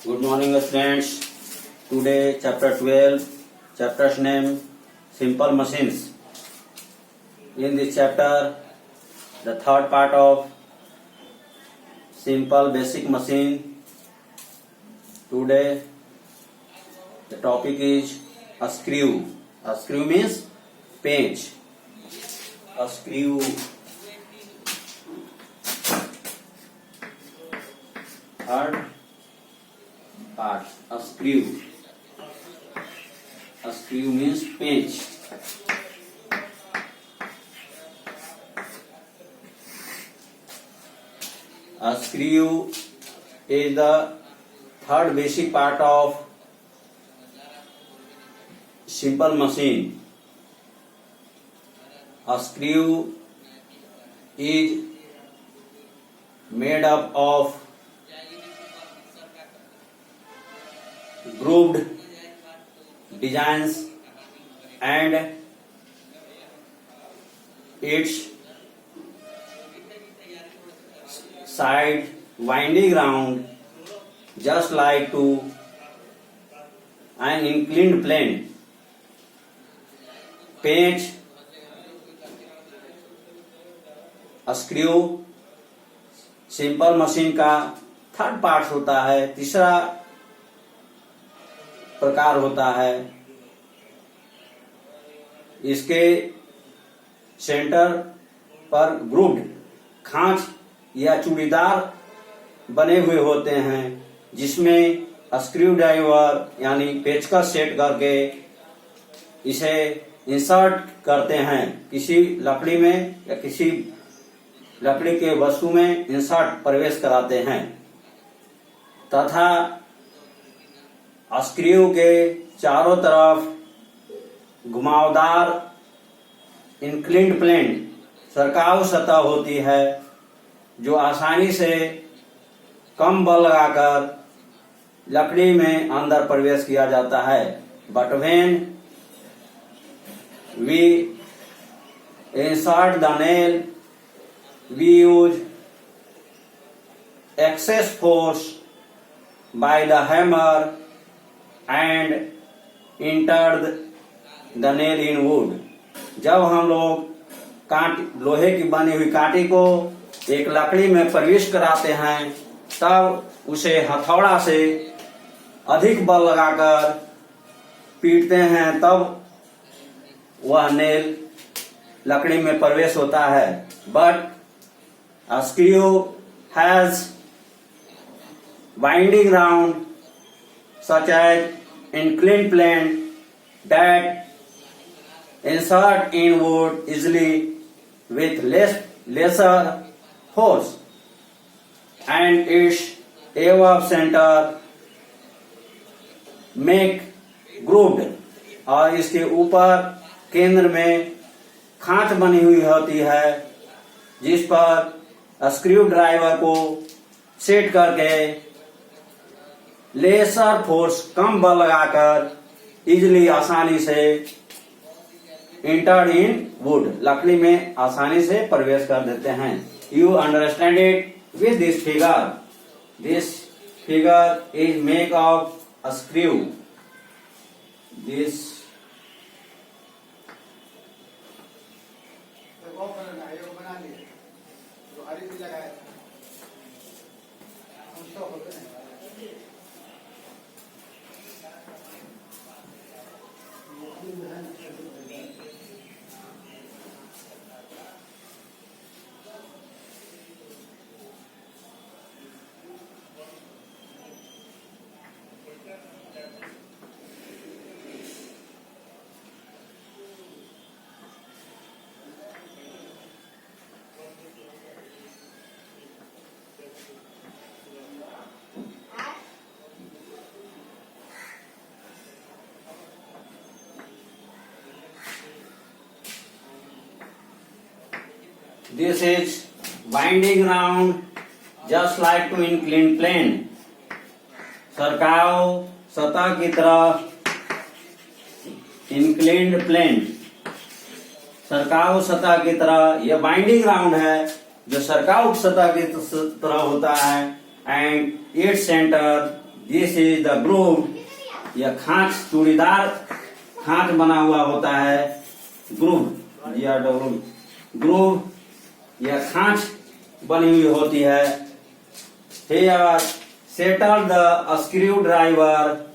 Good morning, friends. Today, chapter 12, chapter's name Simple Machines. In this chapter, the third part of Simple Basic Machine. Today, the topic is a screw. A screw means pinch. A screw. Third part, a screw. A screw means pinch. A screw is the third basic part of simple machine. A screw is made up of grooved designs and its side winding round just like to an inclined plane. Pinch, a screw simple machine का third part होता है, तीसरा प्रकार होता है। इसके centre पर grooved खांच या चूड़ीदार बने हुए होते हैं, जिसमें स्क्रू ड्राइवर यानी पेचकस सेट करके इसे इंसर्ट करते हैं। किसी लकड़ी में या किसी लकड़ी के वस्तु में इंसर्ट प्रवेश कराते हैं तथा स्क्रू के चारों तरफ घुमावदार इंक्लिन्ड प्लेन सरकाव सतह होती है, जो आसानी से कम बल लगाकर लकड़ी में अंदर प्रवेश किया जाता है। But when we insert the nail we use excess force by the hammer and enter the nail in wood. जब हम लोग लोहे की बनी हुई कांटी को एक लकड़ी में प्रवेश कराते हैं, तब उसे हथौड़ा से अधिक बल लगाकर पीटते हैं, तब वह नेल लकड़ी में प्रवेश होता है। But a screw has winding round such as inclined plane that insert in wood easily with lesser force, and its above center make grooved, और इसके ऊपर केंद्र में खांच बनी हुई होती है, जिस पर स्क्रू ड्राइवर को सेट करके लेसर फोर्स कम बल लगाकर इजिली आसानी से इंटर इन वुड लकड़ी में आसानी से प्रवेश कर देते हैं। You understand it with this figure. This figure is make of a screw. This This is winding round just like to inclined plane. सरकाव सतह की तरफ inclined plane, सरकाव सतह की तरह यह बाइंडिंग राउंड है जो सरकाव सतह की तरह होता है, and its centre this is the groove. यह खांच, चूड़ीदार खांच बना हुआ होता है। ग्रूव, ग्रूव, यह खांच बनी हुई होती है। Here settle the screw driver.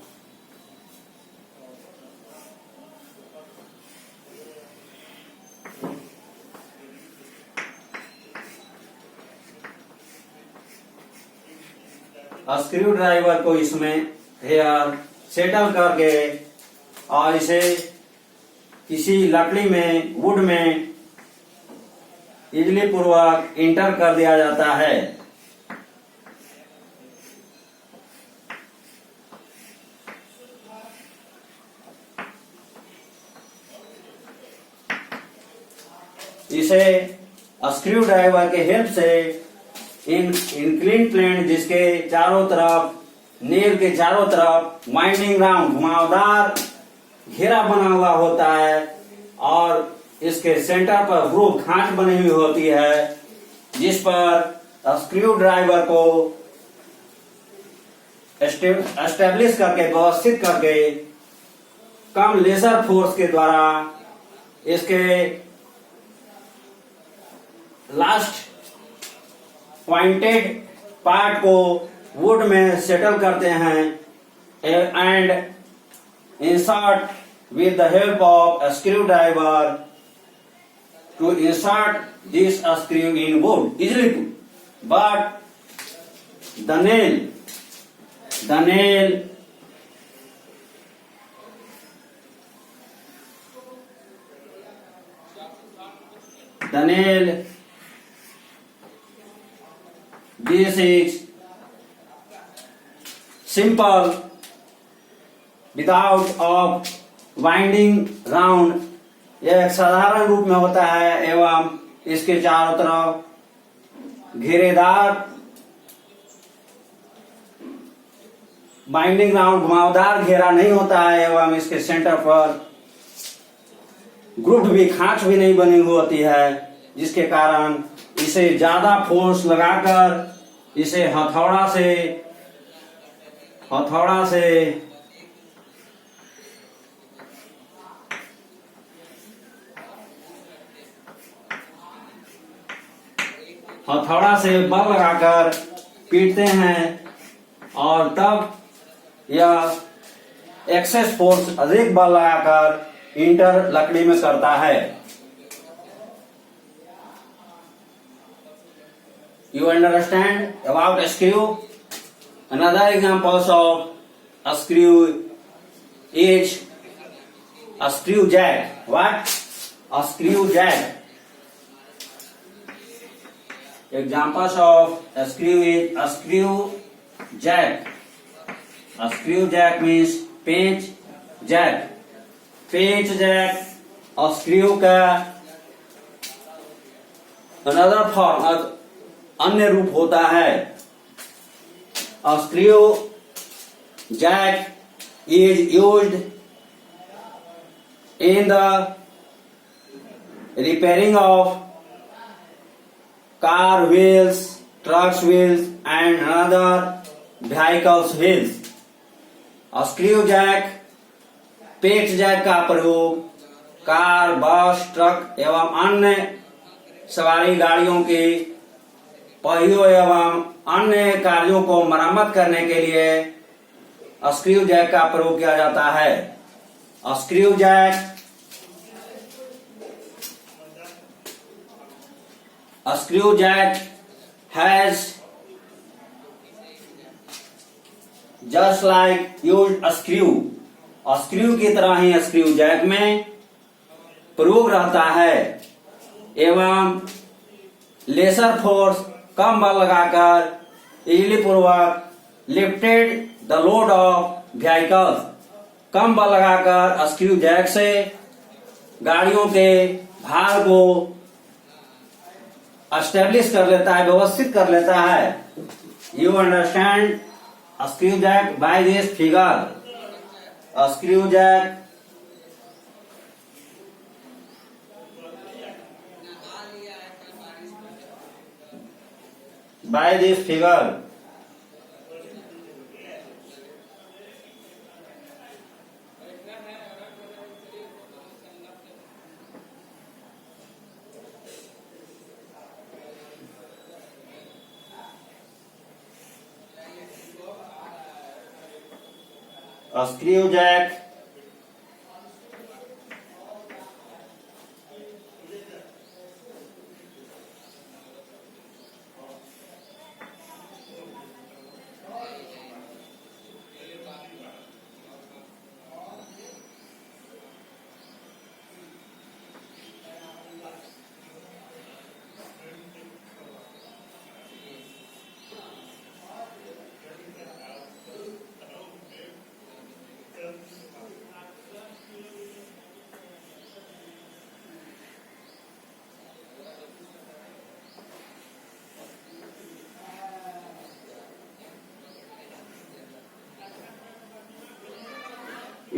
Screw driver को इसमें हेयर सेटल करके और इसे किसी लकड़ी में, वुड में इजली पूर्वक इंटर कर दिया जाता है। इसे स्क्रू ड्राइवर के हेल्प से इंक्लिन प्लेन, जिसके चारों तरफ, नेल के चारों तरफ वाइंडिंग राउंड, घुमावदार घेरा बना हुआ होता है और इसके सेंटर पर ग्रूव, खांच बनी हुई होती है, जिस पर स्क्रू ड्राइवर को एस्टेब्लिश करके, व्यवस्थित करके कम लेजर फोर्स के द्वारा इसके लास्ट पॉइंटेड पार्ट को वुड में सेटल करते हैं and insert with the help of a screwdriver to insert this screw in wood easily to, but the nail this is simple without of winding round. यह एक साधारण रूप में होता है एवं इसके चारों तरफ घेरेदार बाइंडिंग राउंड, घुमावदार घेरा नहीं होता है एवं इसके सेंटर पर ग्रूव भी, खांच भी नहीं बनी हुई होती है, जिसके कारण इसे ज्यादा फोर्स लगाकर इसे हथौड़ा से बल लगाकर पीटते हैं और तब यह एक्सेस फोर्स, अधिक बल लगाकर इंटर लकड़ी में करता है। You understand about a screw? Another examples of a screw is a screw jack. What? A screw jack. Examples of a screw is a screw jack. A screw jack means पेंच jack. पेंच jack और screw का another form, अन्य रूप होता है। A screw jack is used in the repairing of car wheels, trucks wheels and another vehicles wheels. Screw jack, पेंच jack का प्रयोग कार, बस, ट्रक एवं अन्य सवारी गाड़ियों के पहियों एवं अन्य कार्यों को मरम्मत करने के लिए स्क्रू जैक का प्रयोग किया जाता है। Screw jack has just like used a screw. Screw की तरह ही स्क्रू जैक में प्रयोग रहता है एवं लेसर फोर्स, कम बल लगाकर इजली पूर्वक lifted the load of vehicles, कम बल लगाकर स्क्रू जैक से गाड़ियों के भार को एस्टेब्लिश कर लेता है, व्यवस्थित कर लेता है। You understand screw jack by this figure. Screw jack by this figure। screw jack,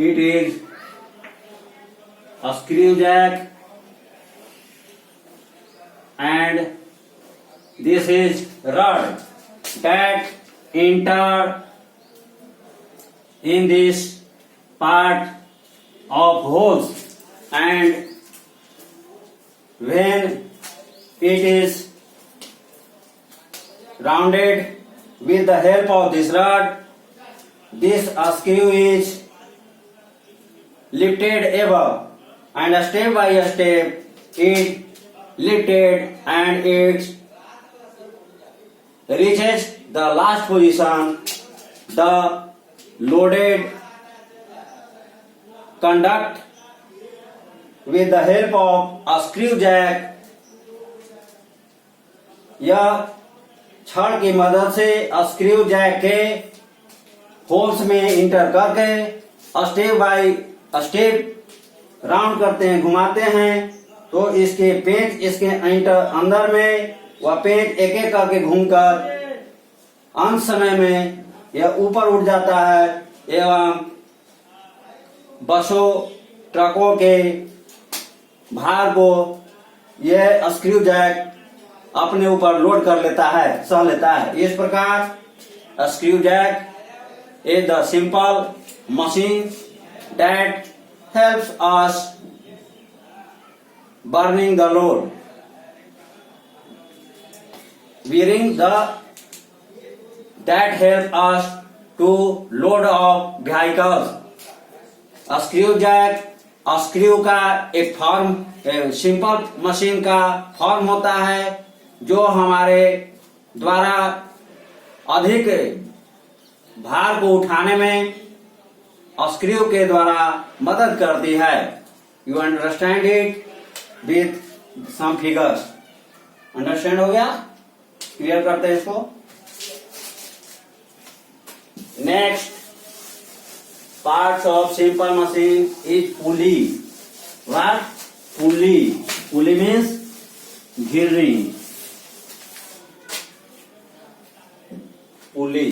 it is a screw jack, and this is rod that enter in this part of holes, and when it is rounded with the help of this rod, this screw is lifted above, and step by step it lifted and it reaches the last position. The loaded conduct with the help of a screw jack, यह छड़ की मदद से screw Jack के holes में inter करके step by step round करते हैं, घुमाते हैं, तो इसके पेंच इसके अंदर में वह पेंच एक एक करके घूमकर अंत समय में यह ऊपर उठ जाता है एवं बसों ट्रकों के भार को यह स्क्रू जैक अपने ऊपर लोड कर लेता है, सह लेता है। इस प्रकार screw jack is the simple machine that helps us burning the load, bearing that help us to load of vehicles. Screw jack screw का एक फॉर्म सिंपल मशीन का फॉर्म होता है जो हमारे द्वारा अधिक भार को उठाने में स्क्रू के द्वारा मदद करती है। You understand it with some figures. Understand हो गया? क्लियर करते हैं इसको। Next parts of simple machine is pulley. What? Pulley. Pulley means घिरनी। पुली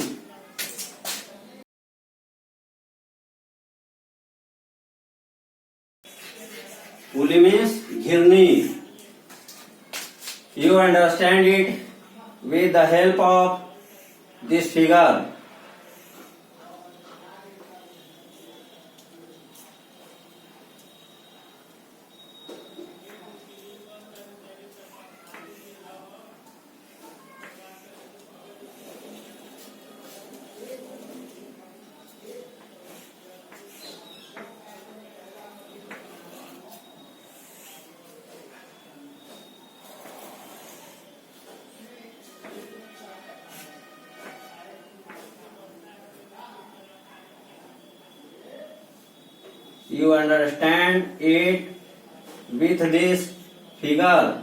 पुली means घिरनी। You understand it with the help of this figure. You understand it with this figure.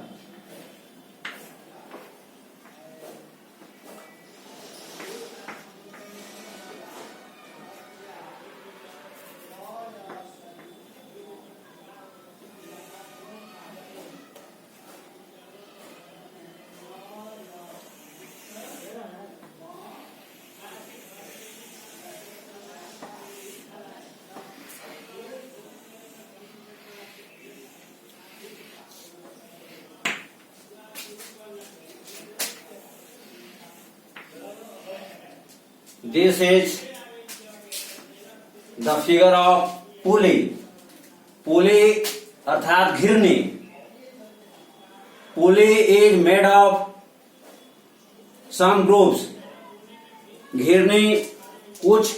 This is the figure of pulley. Pulley अर्थात घिरनी। Pulley is made of some groups. घिरनी कुछ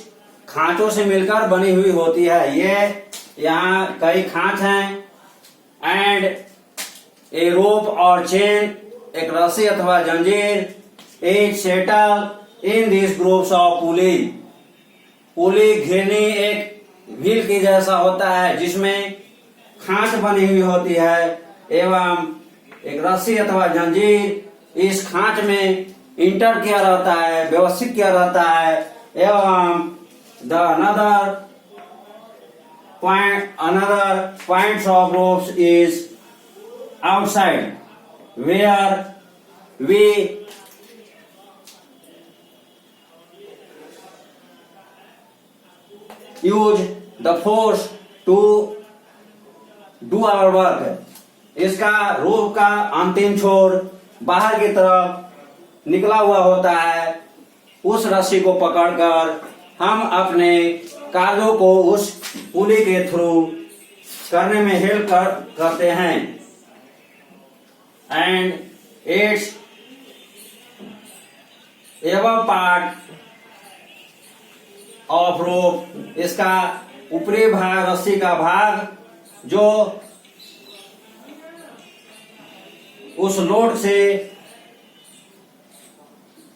खांचों से मिलकर बनी हुई होती है। ये यहाँ कई खांच हैं। एंड ए रोप और चेन, एक रस्सी अथवा जंजीर is settle in this groups of pulley. Pulley घिरनी एक व्हील की जैसा होता है जिसमें खांच बनी हुई होती है एवं एक रस्सी अथवा जंजीर इस खांच में इंटर किया रहता है, व्यवस्थित किया रहता है। एवं the another points of ropes is outside where we use the force to do our work। इसका रोप का अंतिम छोर बाहर की तरफ निकला हुआ होता है। उस रस्सी को पकड़कर हम अपने कार्यों को उस पुली के थ्रू करने में हेल्प करते हैं। And it's ever part of rope, इसका ऊपरी भाग, रस्सी का भाग जो उस लोड से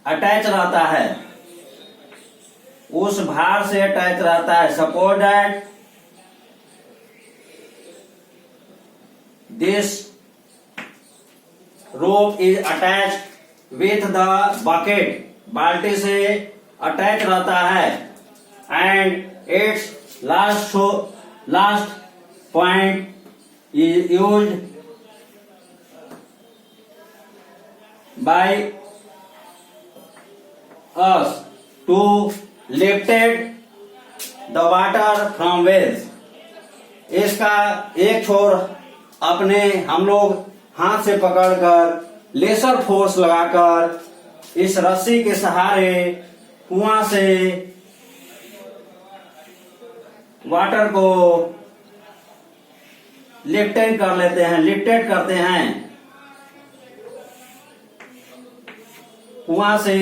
अटैच रहता है, उस भार से अटैच रहता है। Suppose that this rope is attach with the bucket, बाल्टी से अटैच रहता है। And it's last point is used by us to lifted the water from wells। इसका एक छोर अपने हम लोग हाथ से पकड़कर लेसर फोर्स लगाकर इस रस्सी के सहारे कुआं से वाटर को लिफ्टेड करते हैं। कुआं से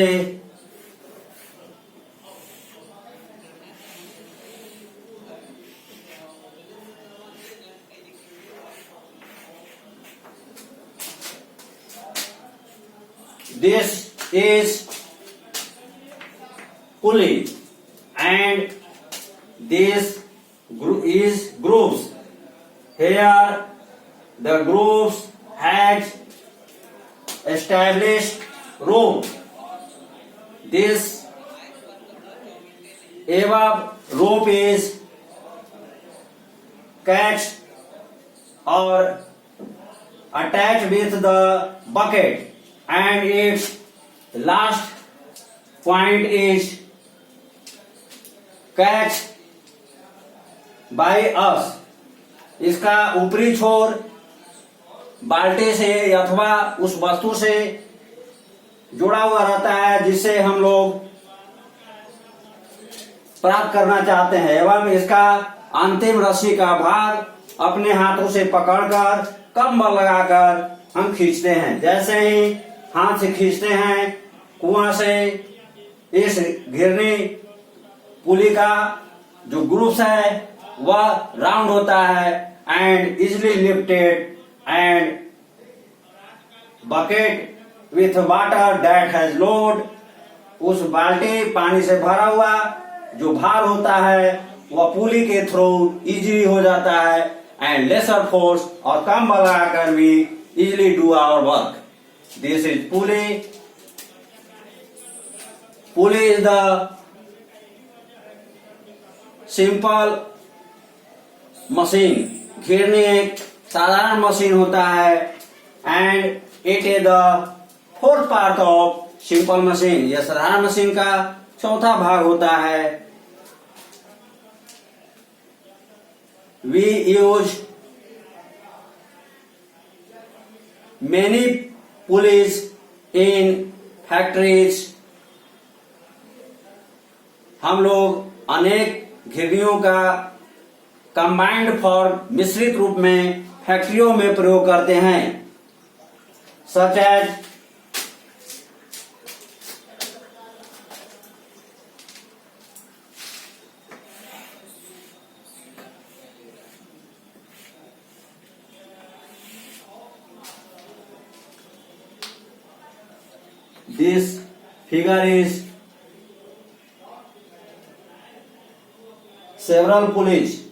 this is pulley and this is grooves। Here the grooves has established rope। This above rope is catched or attached with the bucket and its last point is catched by us। इसका ऊपरी छोर बाल्टी से अथवा उस वस्तु से जुड़ा हुआ रहता है जिससे हम लोग प्राप्त करना चाहते हैं। एवं इसका अंतिम रस्सी का भाग अपने हाथों से पकड़कर कम बल लगाकर हम खींचते हैं। जैसे ही हाथ से खींचते हैं कुआं से इस घिरनी पुली का जो ग्रुप्स है वह राउंड होता है and easily lifted and bucket with water that has load. उस बाल्टी पानी से भरा हुआ जो भार होता है वह पुली के थ्रू इजीली हो जाता है एंड लेसर फोर्स और कम बल लगाकर भी easily do our work. This is pulley. Pulley is the simple machine. घिरनी एक साधारण मशीन होता है and it is the fourth part of simple machine. यह साधारण मशीन का चौथा भाग होता है। We use many pulleys in factories. हम लोग अनेक घिरनियों का कंबाइंड फॉर्म मिश्रित रूप में फैक्ट्रियों में प्रयोग करते हैं। Such as This figure is several pulleys.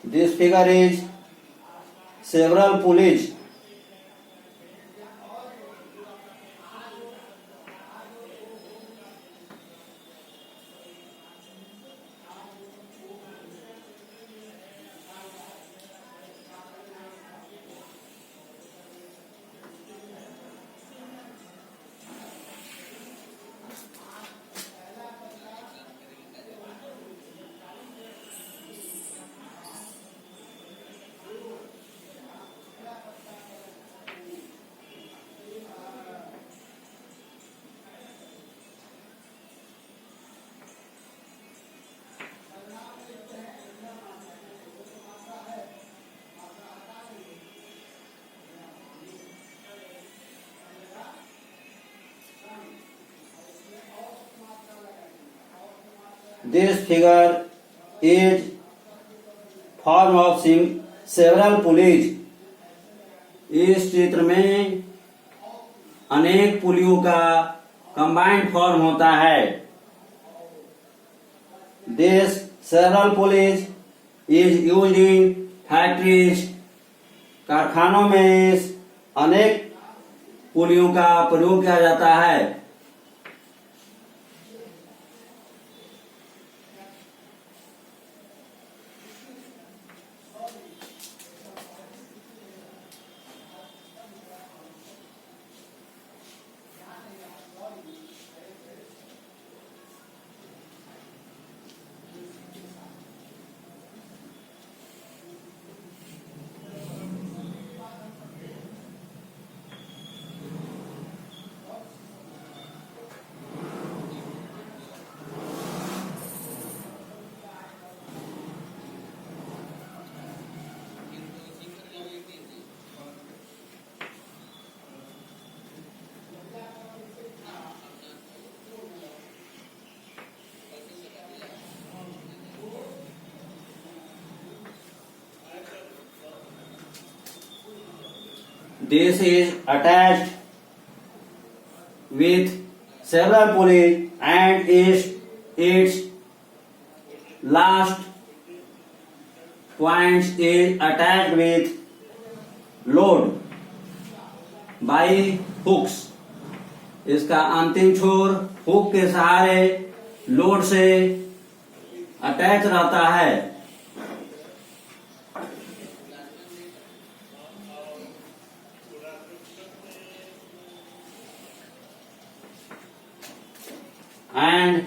This figure is several pulleys. This figure is form of several pulleys. इस चित्र में अनेक पुलियों का कंबाइंड फॉर्म होता है. This several pulleys is used in factories. कारखानों में अनेक पुलियों का प्रयोग किया जाता है. This is attached with several pulleys and its last point is attached with load by hooks. इसका अंतिम छोर हुक के सहारे लोड से अटैच रहता है. And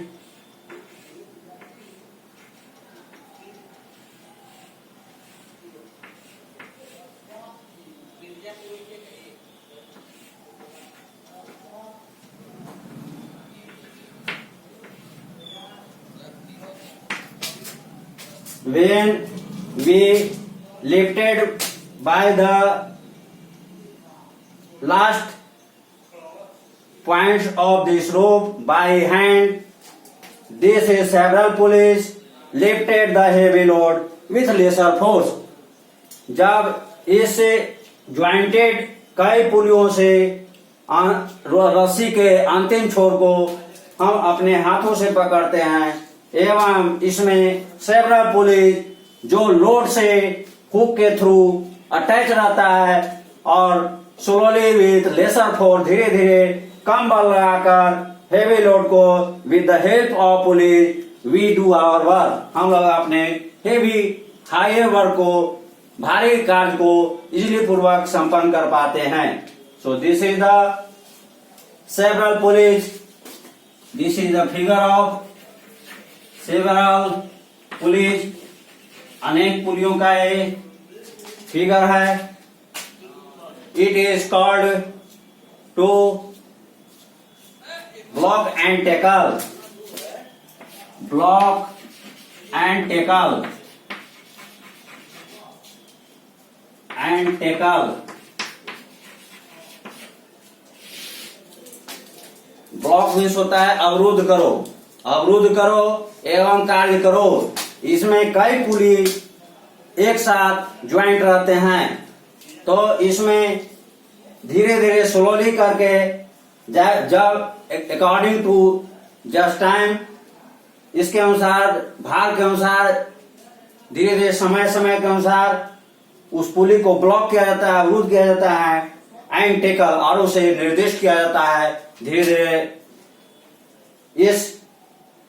when we lifted by the last points of this rope by hand, this is several pulleys lifted the heavy load with lesser force. जब इस ज्वाइंटेड कई पुलियों से रस्सी के अंतिम छोर को हम अपने हाथों से पकड़ते हैं एवं इसमें सेवरल पुली जो लोड से हुक के थ्रू अटैच रहता है और स्लोली विथ लेसर फोर्स धीरे धीरे कम बल लगाकर हेवी लोड को with the help of pulley we do our work. हम लोग अपने हेवी हाई वर्क को भारी कार्य को इजीली पूर्वक संपन्न कर पाते हैं. So this is the several pulleys. This is the figure of several pulleys. अनेक पुलियों का ये फिगर है. It is called to block and tackle. Block and tackle. And tackle. Block means होता है अवरुद्ध करो, अवरुद्ध करो एवं कार्य करो। इसमें कई पुलिस एक साथ ज्वाइंट रहते हैं, तो इसमें धीरे धीरे स्लोली करके जब अकॉर्डिंग टू जस्ट टाइम, इसके अनुसार भाग के अनुसार धीरे धीरे समय समय के अनुसार उस पुली को ब्लॉक किया जाता है, अवरुद्ध किया जाता है। एंड टेकल और उसे निर्देश किया जाता है धीरे धीरे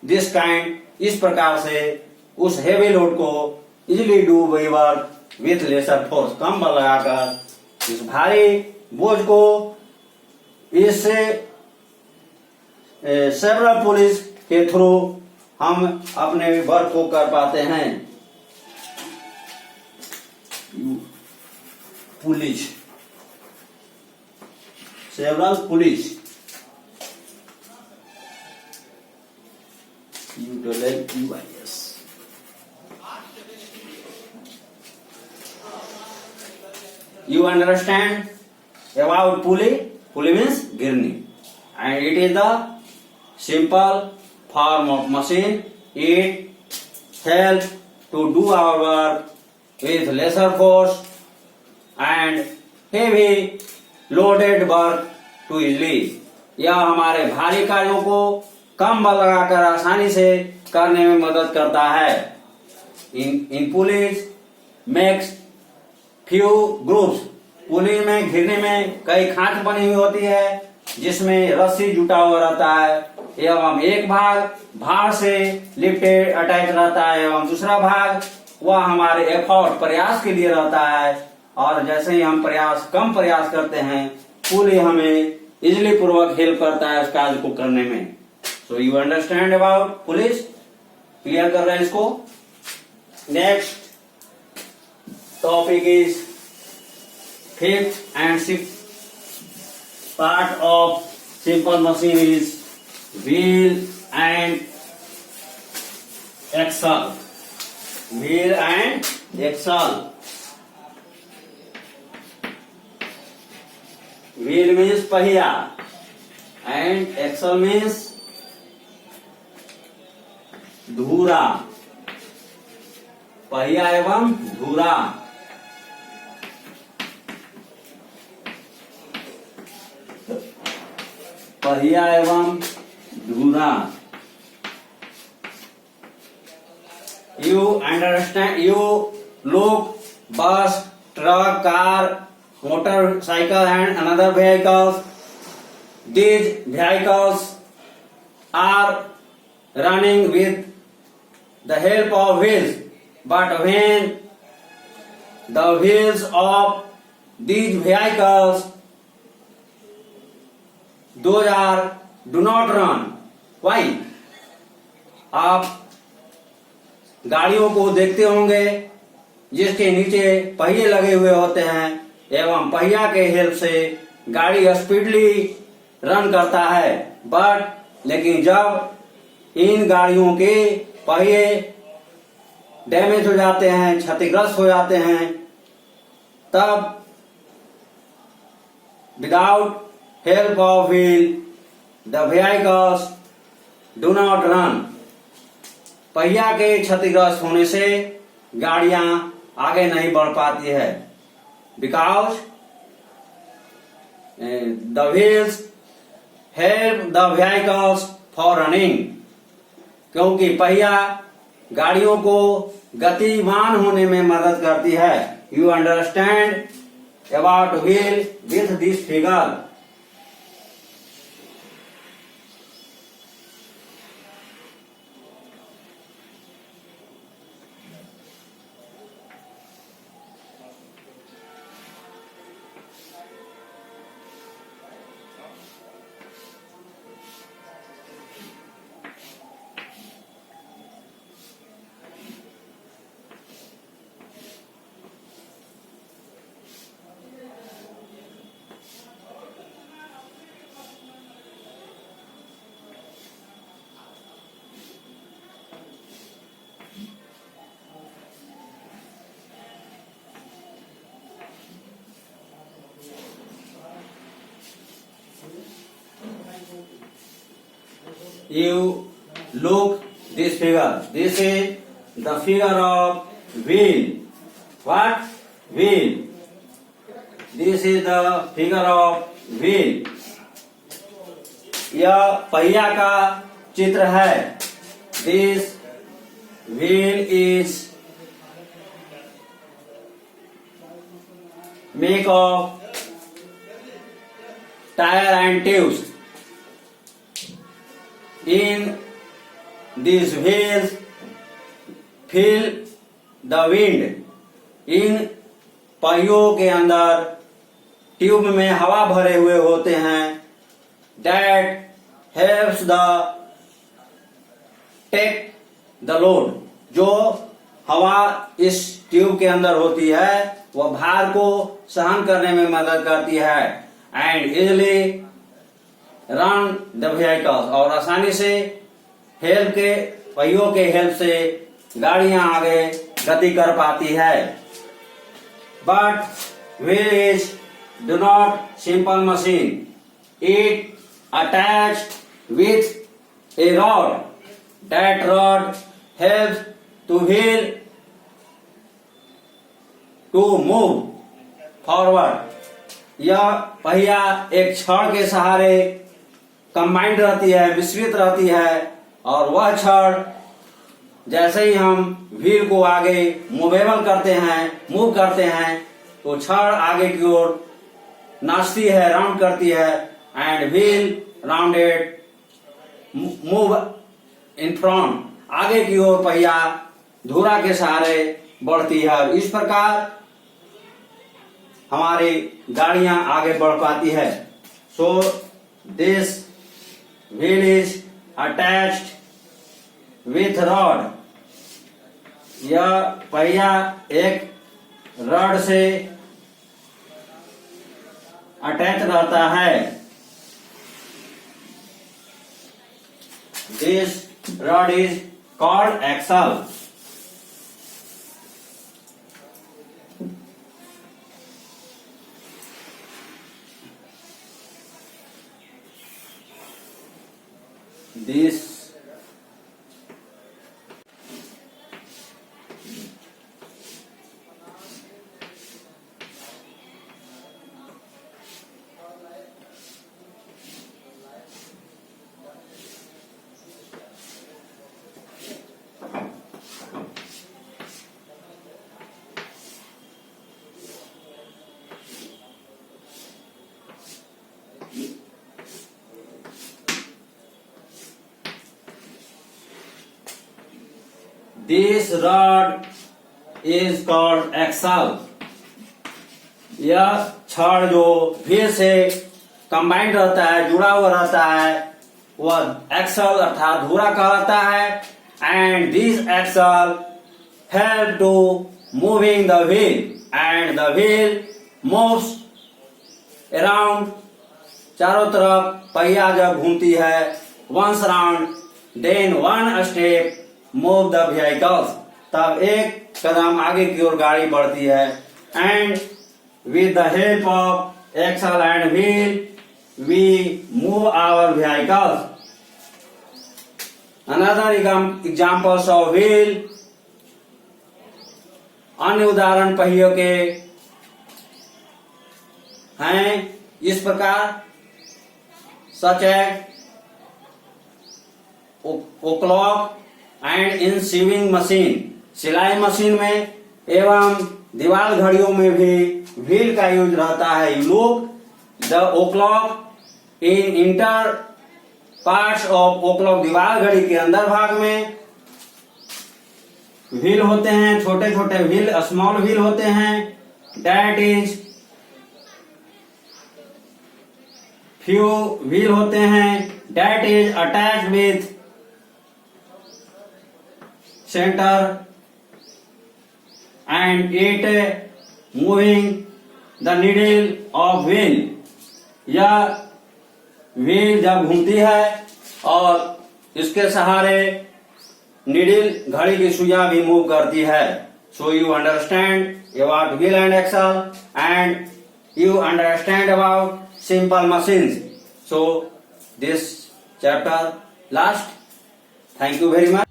दिस काइंड, इस प्रकार से उस हेवी लोड को easily do work with lesser force, कम बल लगाकर इस भारी बोझ को इससे सेवरल पुलिस के थ्रू हम अपने वर्क को कर पाते हैं। Police, several police, ULLEYS। You understand about pulley? Pulley means गिरनी, and it is the simple form of machine. It helps to do our work with lesser force and heavy loaded work too easily. यह हमारे भारी कार्यों को कम बल लगाकर आसानी से करने में मदद करता है। इन पुलिस मेक्स फ्यू ग्रुप्स, पुली में घिरने में कई खांच बनी हुई होती है जिसमें रस्सी जुटा हुआ रहता है एवं एक भाग भार से लिफ्टेड अटैच रहता है एवं दूसरा भाग वह हमारे एफर्ट प्रयास के लिए रहता है। और जैसे ही हम कम प्रयास करते हैं, पुली हमें इजिली पूर्वक हेल्प करता है उस कार्य को करने में। So you understand about pulleys, clear कर रहे हैं इसको। Next topic is fifth and sixth part of simple machine is wheel and axle. Wheel and axle. Wheel means पहिया एंड एक्सल मीन्स धूरा, पहिया एवं धूरा। पहिया एवं धूरा। You understand? You look, bus, truck, car, motorcycle and another vehicles. These vehicles are running with the help of wheels, but when the wheels of these vehicles do not run, why? आप गाड़ियों को देखते होंगे जिसके नीचे पहिए लगे हुए होते हैं एवं पहिया के हेल्प से गाड़ी स्पीडली रन करता है, बट लेकिन जब इन गाड़ियों के पहिए डैमेज हो जाते हैं, क्षतिग्रस्त हो जाते हैं, तब without help of wheel the vehicles do not run. पहिया के क्षतिग्रस्त होने से गाड़ियां आगे नहीं बढ़ पाती है, because the wheels help the vehicles for running, क्योंकि पहिया गाड़ियों को गतिमान होने में मदद करती है। You understand about wheel with this figure. you look this figure. This is the figure of wheel. What? Wheel. This is the figure of wheel. यह पहिया का चित्र है. This wheel is made of tire and tubes. In these wheels feel the wind. इन पहियों के अंदर tube में हवा भरे हुए होते हैं. That helps the take the load. जो हवा इस ट्यूब के अंदर होती है वह भार को सहन करने में मदद करती है. And easily run the vehicles. और आसानी से हेल्प के पहियों के हेल्प से गाड़ियां आगे गति कर पाती है. But wheel is do not simple machine. It attached with a rod. That rod helps to wheel to move forward. यह पहिया एक छड़ के सहारे कंबाइंड रहती है, मिश्रित रहती है, और वह छड़ जैसे ही हम व्हील को आगे मूवेबल करते हैं, मूव करते हैं, तो छड़ आगे की ओर नाचती है, राउंड करती है. And wheel rounded move in front. आगे की ओर पहिया धुरा के सहारे बढ़ती है. इस प्रकार हमारी गाड़ियां आगे बढ़ पाती है. So this wheel is attached with rod. यह पहिया एक रॉड से अटैच रहता है. This rod is called axle. This This rod is called axle. यह छड़ जो व्हील से कंबाइंड रहता है, जुड़ा हुआ रहता है, वह एक्सल अर्थात धुरा कहलाता है. And this axle help to moving the wheel. And the wheel moves around. चारों तरफ पहिया जब घूमती है, once round, then one step move the vehicles. तब एक कदम आगे की ओर गाड़ी बढ़ती है. And with the help of axle and wheel we move our vehicles. Another examples of wheel. अन्य उदाहरण पहियों के हैं इस प्रकार. Such as o'clock and in sewing machine. सिलाई मशीन में एवं दीवार घड़ियों में भी व्हील का यूज रहता है. Look the o'clock in inter parts of o'clock. दीवार घड़ी के अंदर भाग में व्हील होते हैं, छोटे छोटे व्हील, स्मॉल व्हील होते हैं. दैट इज फ्यू व्हील होते हैं. That is attach with center and it moving the needle of wheel. यह व्हील जब घूमती है और इसके सहारे नीडल घड़ी की सुइयां भी मूव करती है. So you understand about wheel and axle and you understand about simple machines. So this chapter last, thank you very much.